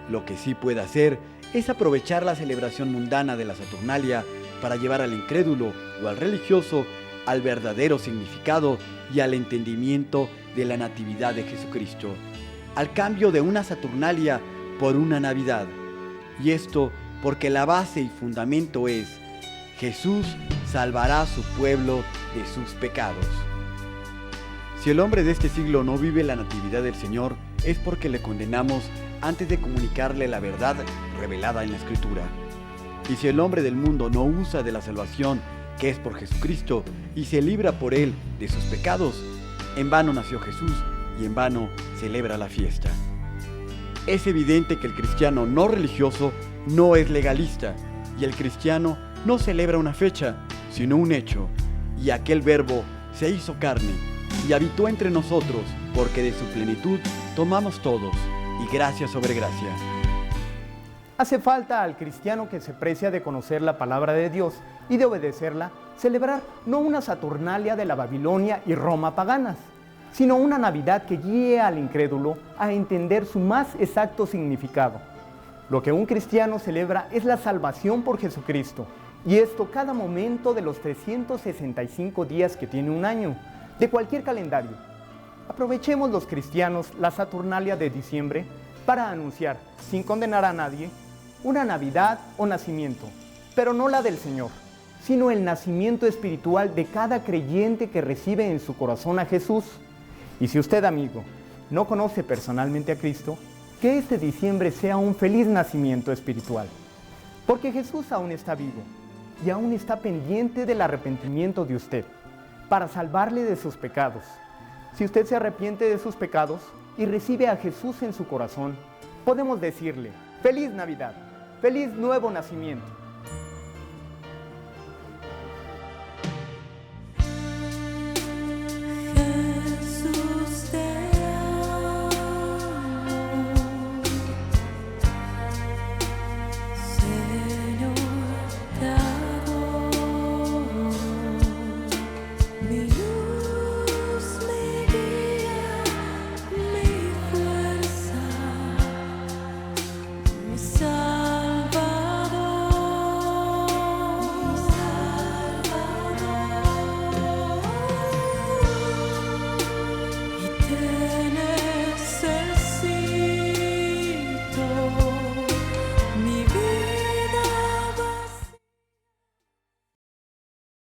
Lo que sí puede hacer es aprovechar la celebración mundana de la Saturnalia para llevar al incrédulo o al religioso al verdadero significado y al entendimiento de la natividad de Jesucristo, al cambio de una Saturnalia por una Navidad. Y esto porque la base y fundamento es: Jesús salvará a su pueblo de sus pecados. Si el hombre de este siglo no vive la natividad del Señor, es porque le condenamos antes de comunicarle la verdad revelada en la Escritura. Y si el hombre del mundo no usa de la salvación que es por Jesucristo y se libra por él de sus pecados, en vano nació Jesús y en vano celebra la fiesta. Es evidente que el cristiano no religioso no es legalista, y el cristiano no celebra una fecha, sino un hecho, y aquel Verbo se hizo carne y habitó entre nosotros, porque de su plenitud tomamos todos, y gracia sobre gracia. Hace falta al cristiano que se precia de conocer la palabra de Dios y de obedecerla, celebrar no una Saturnalia de la Babilonia y Roma paganas, sino una Navidad que guíe al incrédulo a entender su más exacto significado. Lo que un cristiano celebra es la salvación por Jesucristo, y esto cada momento de los 365 días que tiene un año, de cualquier calendario. Aprovechemos los cristianos la Saturnalia de diciembre para anunciar, sin condenar a nadie, una Navidad o nacimiento, pero no la del Señor, sino el nacimiento espiritual de cada creyente que recibe en su corazón a Jesús. Y si usted, amigo, no conoce personalmente a Cristo, que este diciembre sea un feliz nacimiento espiritual, porque Jesús aún está vivo y aún está pendiente del arrepentimiento de usted, para salvarle de sus pecados. Si usted se arrepiente de sus pecados y recibe a Jesús en su corazón, podemos decirle: ¡Feliz Navidad! ¡Feliz nuevo nacimiento!